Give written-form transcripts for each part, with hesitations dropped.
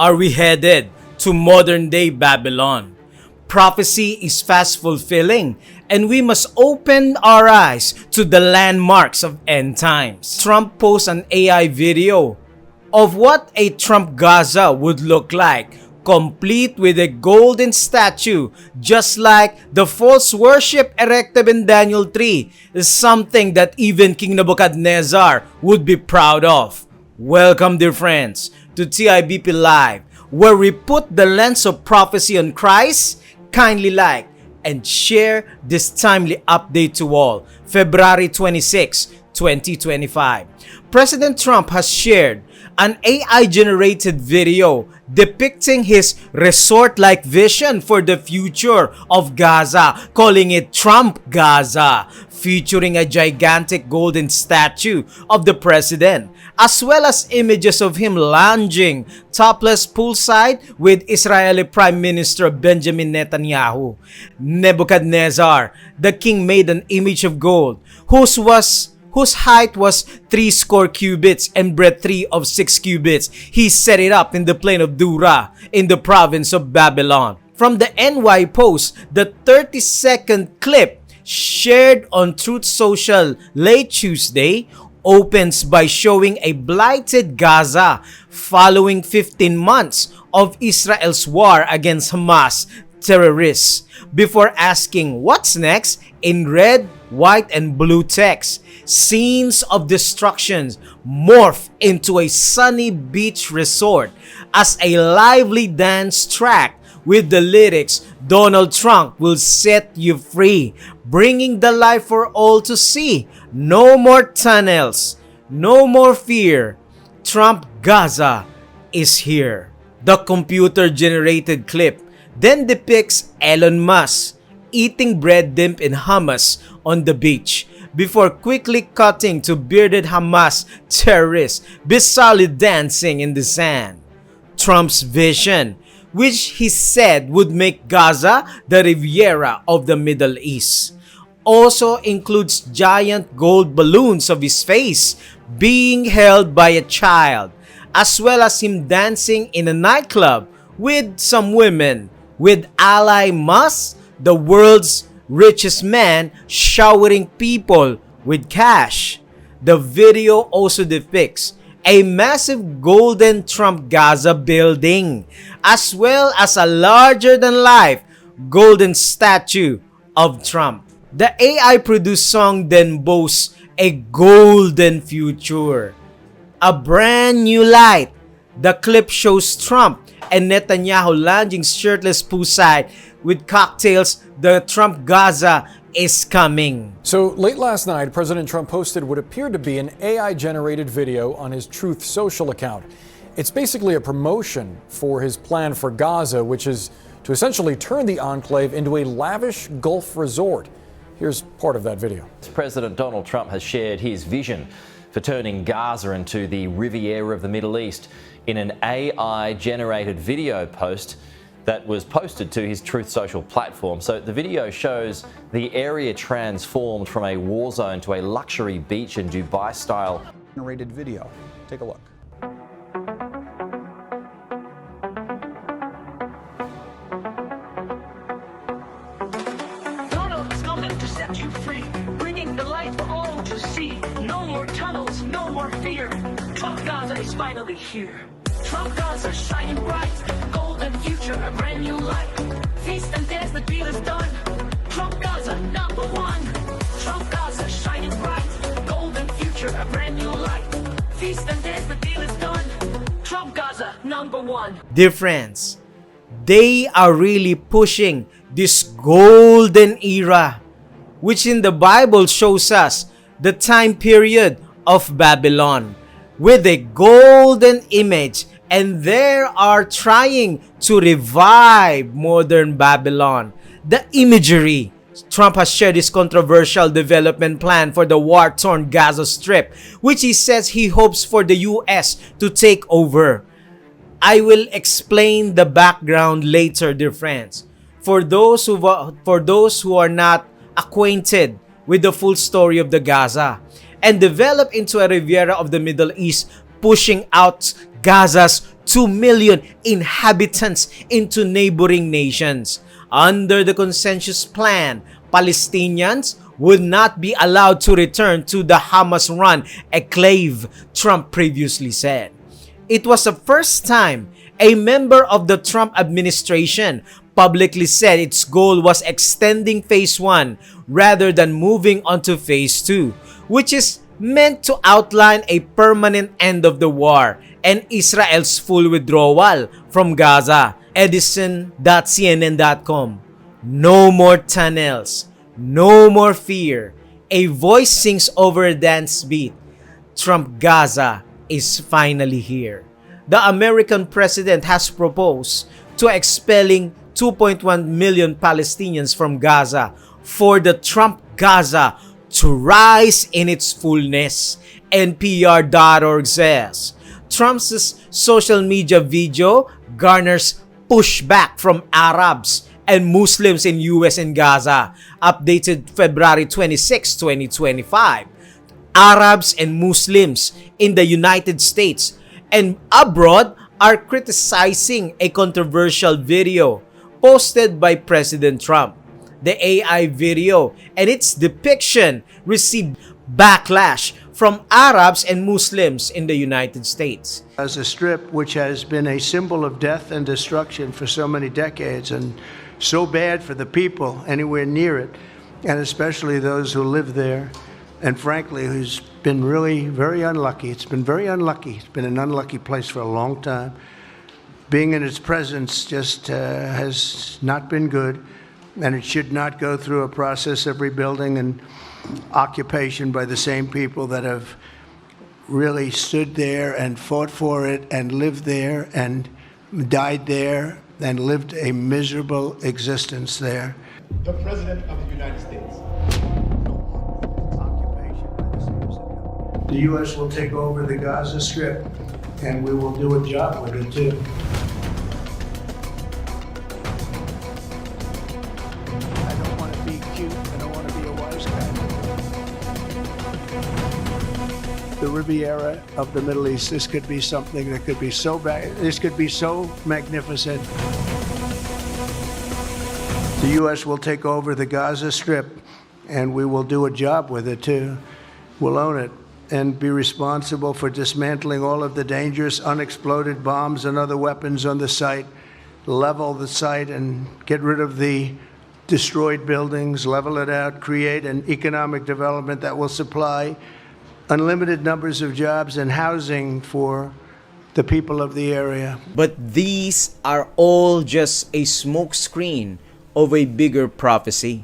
Are we headed to modern-day Babylon? Prophecy is fast fulfilling, and we must open our eyes to the landmarks of end times. Trump posts an AI video of what a Trump Gaza would look like, complete with a golden statue, just like the false worship erected in Daniel 3, is something that even King Nebuchadnezzar would be proud of. Welcome, dear friends, to TIBP Live, where we put the lens of prophecy on Christ. Kindly like and share this timely update to all. February 26, 2025. President Trump has shared an AI-generated video depicting his resort-like vision for the future of Gaza, calling it Trump Gaza, featuring a gigantic golden statue of the president, as well as images of him lounging topless poolside with Israeli Prime Minister Benjamin Netanyahu. Nebuchadnezzar, the king, made an image of gold, whose height was 80 cubits and breadth 3 of 6 cubits. He set it up in the plain of Dura in the province of Babylon. From the NY Post, the 30-second clip shared on Truth Social late Tuesday opens by showing a blighted Gaza following 15 months of Israel's war against Hamas terrorists, before asking what's next in red, white, and blue text. Scenes of destruction morph into a sunny beach resort as a lively dance track with the lyrics, "Donald Trump will set you free, bringing the light for all to see. No more tunnels, no more fear. Trump Gaza is here." The computer-generated clip then depicts Elon Musk eating bread dipped in hummus on the beach, before quickly cutting to bearded Hamas terrorists bizarrely dancing in the sand. Trump's vision, which he said would make Gaza the Riviera of the Middle East, also includes giant gold balloons of his face being held by a child, as well as him dancing in a nightclub with some women, with ally Musk, the world's richest man, showering people with cash. The video also depicts a massive golden Trump Gaza building, as well as a larger-than-life golden statue of Trump. The AI-produced song then boasts a golden future, a brand new light. The clip shows Trump and Netanyahu lounging shirtless poolside with cocktails. The Trump Gaza is coming. So late last night, President Trump posted what appeared to be an AI-generated video on his Truth Social account. It's basically a promotion for his plan for Gaza, which is to essentially turn the enclave into a lavish Gulf resort. Here's part of that video. President Donald Trump has shared his vision for turning Gaza into the Riviera of the Middle East in an AI-generated video post that was posted to his Truth Social platform. So the video shows the area transformed from a war zone to a luxury beach in Dubai style. Generated video. Take a look. Donald's coming to set you free, bringing the light for all to see. No more tunnels, no more fear. Trump Gaza is finally here. Trump Gaza shining bright, golden future, a brand new light. Feast and dance, the deal is done. Trump Gaza number one. Trump Gaza shining bright, golden future, a brand new light. Feast and dance, the deal is done. Trump Gaza number one. Dear friends, they are really pushing this golden era, which in the Bible shows us the time period of Babylon, with a golden image, and they are trying to revive modern Babylon. The imagery. Trump has shared his controversial development plan for the war-torn Gaza Strip, which he says he hopes for the US to take over. I will explain the background later, dear friends. For those who are not acquainted with the full story of the Gaza, and develop into a Riviera of the Middle East, pushing out Gaza's 2 million inhabitants into neighboring nations. Under the consensus plan, Palestinians would not be allowed to return to the Hamas-run enclave, Trump previously said. It was the first time a member of the Trump administration publicly said its goal was extending Phase 1 rather than moving on to Phase 2, which is meant to outline a permanent end of the war and Israel's full withdrawal from Gaza. Edison.cnn.com. No more tunnels. No more fear. A voice sings over a dance beat. Trump Gaza is finally here. The American president has proposed to expelling 2.1 million Palestinians from Gaza for the Trump Gaza to rise in its fullness. NPR.org says Trump's social media video garners pushback from Arabs and Muslims in US and Gaza. Updated February 26, 2025. Arabs and Muslims in the United States and abroad are criticizing a controversial video posted by President Trump. The AI video and its depiction received backlash from Arabs and Muslims in the United States. As a strip which has been a symbol of death and destruction for so many decades and so bad for the people anywhere near it, and especially those who live there, and frankly, who's been really very unlucky. It's been very unlucky. It's been an unlucky place for a long time. Being in its presence just has not been good, and it should not go through a process of rebuilding and occupation by the same people that have really stood there and fought for it and lived there and died there and lived a miserable existence there. The President of the United States. The U.S. will take over the Gaza Strip, and we will do a job with it, too. I don't want to be cute. I don't want to be a wise guy. The Riviera of the Middle East, this could be something that could be so bad. This could be so magnificent. The U.S. will take over the Gaza Strip, and we will do a job with it, too. We'll own it and be responsible for dismantling all of the dangerous unexploded bombs and other weapons on the site, level the site and get rid of the destroyed buildings, level it out, create an economic development that will supply unlimited numbers of jobs and housing for the people of the area. But these are all just a smokescreen of a bigger prophecy.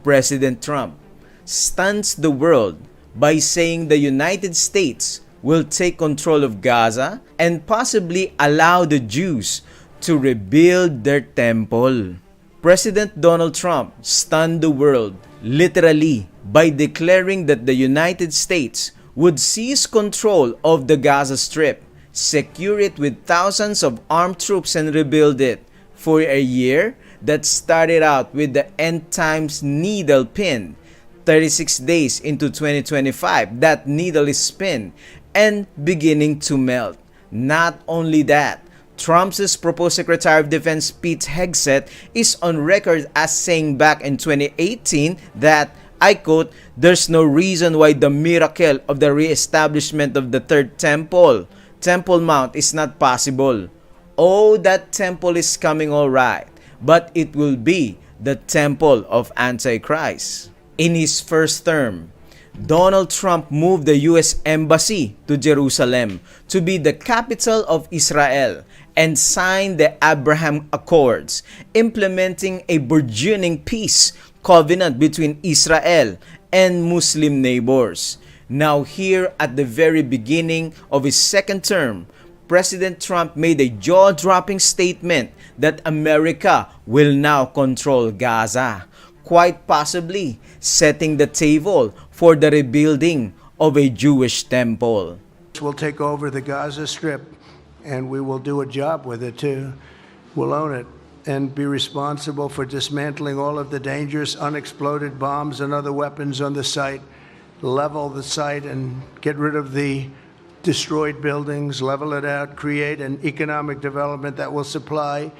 President Trump stuns the world by saying the United States will take control of Gaza and possibly allow the Jews to rebuild their temple. President Donald Trump stunned the world literally by declaring that the United States would seize control of the Gaza Strip, secure it with thousands of armed troops and rebuild it. For a year that started out with the end times needle pin, 36 days into 2025, that needle is spin and beginning to melt. Not only that, Trump's proposed Secretary of Defense Pete Hegseth is on record as saying back in 2018 that, I quote, "There's no reason why the miracle of the reestablishment of the Third Temple Mount is not possible. Oh, that temple is coming all right, but it will be the temple of Antichrist." In his first term, Donald Trump moved the U.S. Embassy to Jerusalem to be the capital of Israel and signed the Abraham Accords, implementing a burgeoning peace covenant between Israel and Muslim neighbors. Now here at the very beginning of his second term, President Trump made a jaw-dropping statement that America will now control Gaza, quite possibly setting the table for the rebuilding of a Jewish temple. We'll take over the Gaza Strip, and we will do a job with it, too. We'll own it and be responsible for dismantling all of the dangerous unexploded bombs and other weapons on the site, level the site and get rid of the destroyed buildings, level it out, create an economic development that will supply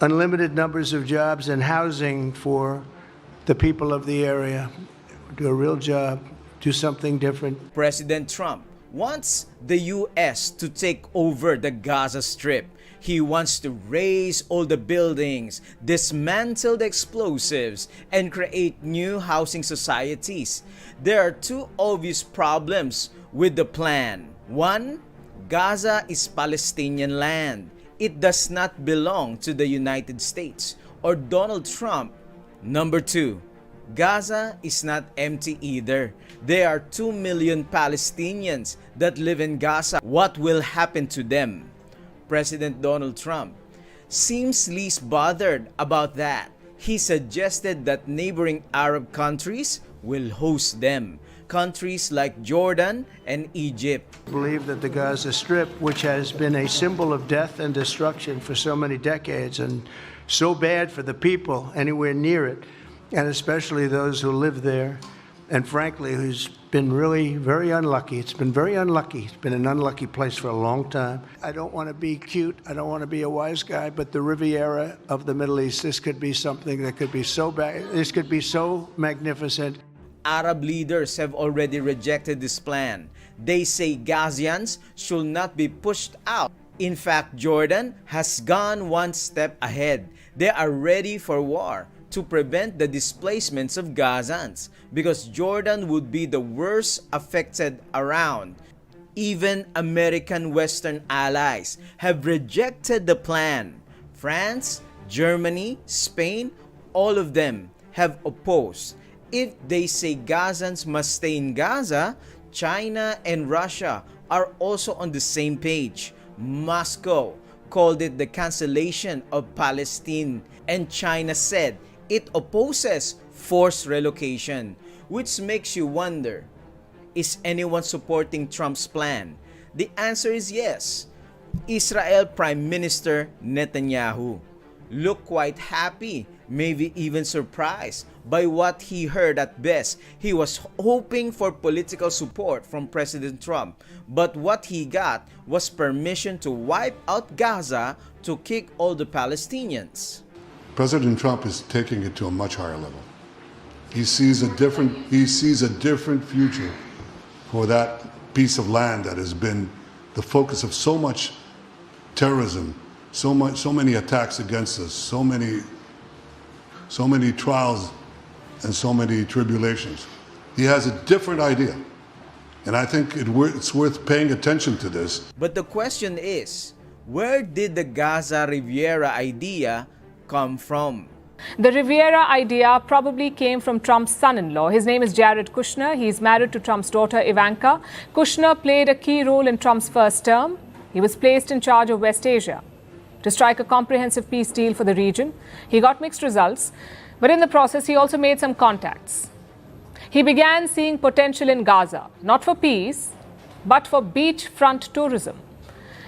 unlimited numbers of jobs and housing for the people of the area. Do a real job, do something different. President Trump wants the US to take over the Gaza Strip. He wants to raise all the buildings, dismantle the explosives, and create new housing societies. There are two obvious problems with the plan. One, Gaza is Palestinian land. It does not belong to the United States or Donald Trump. Number two, Gaza is not empty either. There are 2 million Palestinians that live in Gaza. What will happen to them? President Donald Trump seems least bothered about that. He suggested that neighboring Arab countries will host them. Countries like Jordan and Egypt. I believe that the Gaza Strip, which has been a symbol of death and destruction for so many decades and so bad for the people anywhere near it, and especially those who live there, and frankly, who's been really very unlucky. It's been very unlucky. It's been an unlucky place for a long time. I don't want to be cute. I don't want to be a wise guy, but the Riviera of the Middle East, this could be something that could be so bad. This could be so magnificent. Arab leaders have already rejected this plan. They say Gazians should not be pushed out. In fact, Jordan has gone one step ahead. They are ready for war to prevent the displacements of Gazans because Jordan would be the worst affected around. Even American Western allies have rejected the plan. France, Germany, Spain, all of them have opposed. If they say Gazans must stay in Gaza, China and Russia are also on the same page. Moscow called it the cancellation of Palestine, and China said it opposes forced relocation, which makes you wonder, is anyone supporting Trump's plan? The answer is yes. Israel Prime Minister Netanyahu looked quite happy, maybe even surprised by what he heard at best. He was hoping for political support from President Trump, but what he got was permission to wipe out Gaza to kick all the Palestinians. President Trump is taking it to a much higher level. He sees a different future for that piece of land that has been the focus of so much terrorism, so many attacks against us, so many trials and so many tribulations. He has a different idea, and I think it's worth paying attention to this. But the question is, where did the Gaza Riviera idea come from? The Riviera idea probably came from Trump's son-in-law. His name is Jared Kushner. He's married to Trump's daughter Ivanka. Kushner played a key role in Trump's first term. He was placed in charge of West Asia to strike a comprehensive peace deal for the region. He got mixed results, but in the process he also made some contacts. He began seeing potential in Gaza, not for peace, but for beachfront tourism.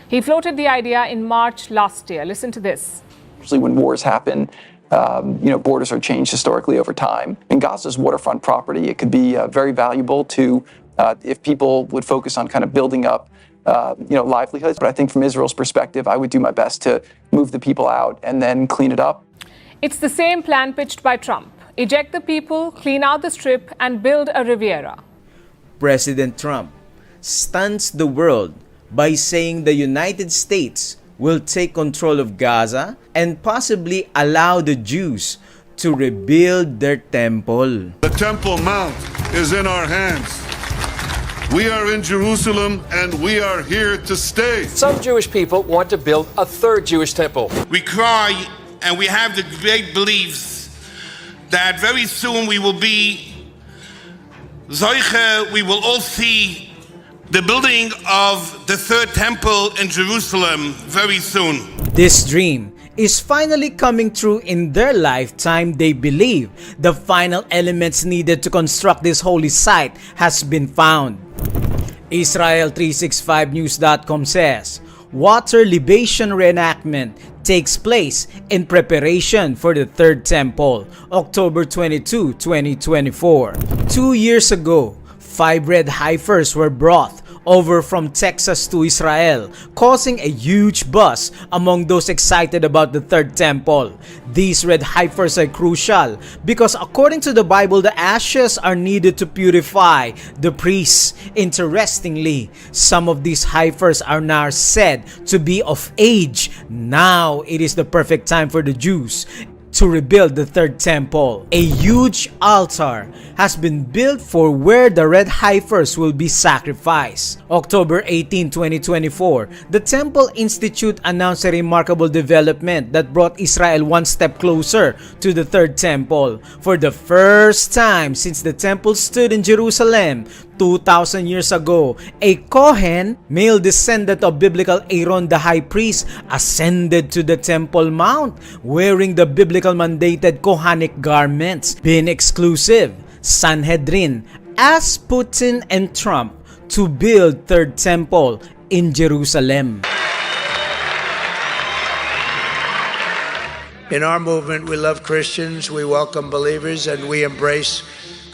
He floated the idea in March last year. Listen to this. Usually when wars happen, borders are changed historically over time. In Gaza's waterfront property, it could be very valuable to, if people would focus on kind of building up, livelihoods. But I think from Israel's perspective, I would do my best to move the people out and then clean it up. It's the same plan pitched by Trump. Eject the people, clean out the strip, and build a Riviera. President Trump stuns the world by saying the United States will take control of Gaza and possibly allow the Jews to rebuild their temple. The Temple Mount is in our hands. We are in Jerusalem and we are here to stay. Some Jewish people want to build a third Jewish temple. We cry and we have the great beliefs that very soon we will be Zoiche, we will all see the building of the third temple in Jerusalem very soon. This dream is finally coming true in their lifetime. They believe the final elements needed to construct this holy site has been found. Israel365news.com says, water libation reenactment takes place in preparation for the third temple, October 22, 2024. 2 years ago, 5 red heifers were brought over from Texas to Israel, causing a huge buzz among those excited about the third temple. These red heifers are crucial because according to the Bible, the ashes are needed to purify the priests. Interestingly, some of these heifers are now said to be of age. Now it is the perfect time for the Jews to rebuild the third temple. A huge altar has been built for where the red heifers will be sacrificed. October 18, 2024, the Temple Institute announced a remarkable development that brought Israel one step closer to the third temple. For the first time since the temple stood in Jerusalem 2,000 years ago, a Kohen, male descendant of biblical Aaron the high priest, ascended to the Temple Mount wearing the biblical mandated Kohanic garments. Being exclusive, Sanhedrin asked Putin and Trump to build third temple in Jerusalem. In our movement, we love Christians, we welcome believers, and we embrace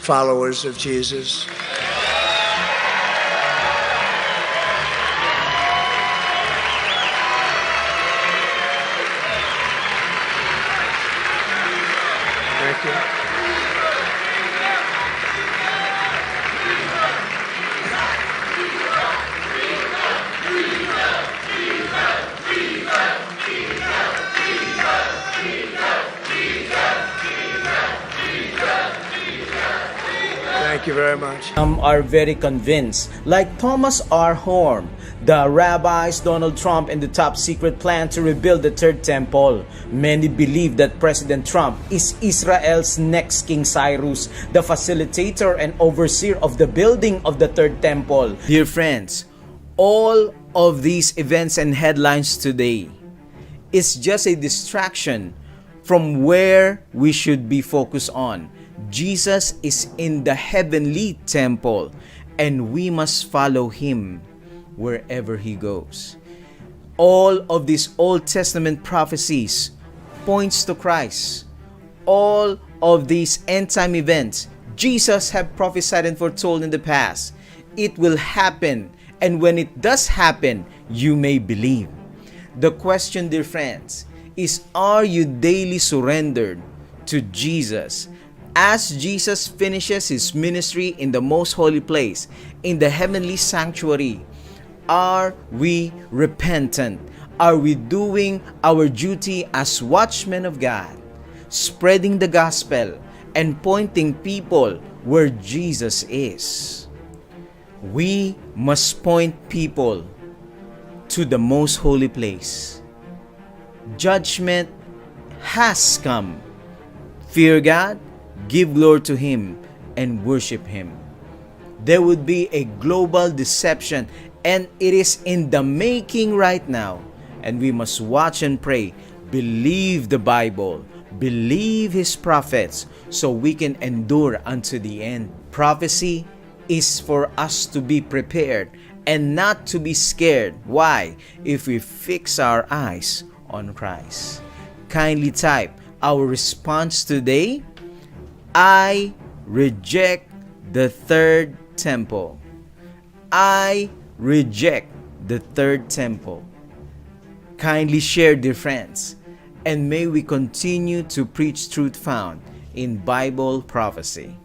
followers of Jesus. Thank you. Thank you very much. Some are very convinced, like Thomas R. Horn, the rabbis, Donald Trump, and the top secret plan to rebuild the third temple. Many believe that President Trump is Israel's next King Cyrus, the facilitator and overseer of the building of the third temple. Dear friends, all of these events and headlines today is just a distraction from where we should be focused on. Jesus is in the heavenly temple and we must follow him wherever he goes. All of these Old Testament prophecies points to Christ. All of these end time events Jesus have prophesied and foretold in the past. It will happen, and when it does happen, you may believe. The question, dear friends, is, are you daily surrendered to Jesus? As Jesus finishes his ministry in the most holy place, in the heavenly sanctuary, are we repentant? Are we doing our duty as watchmen of God, spreading the gospel and pointing people where Jesus is? We must point people to the most holy place. Judgment has come. Fear God, give glory to him, and worship him. There would be a global deception, and it is in the making right now. And we must watch and pray. Believe the Bible. Believe his prophets so we can endure unto the end. Prophecy is for us to be prepared and not to be scared. Why? If we fix our eyes on Christ. Kindly type our response today: I reject the third temple. I reject the third temple. Kindly share, dear friends, and may we continue to preach truth found in Bible prophecy.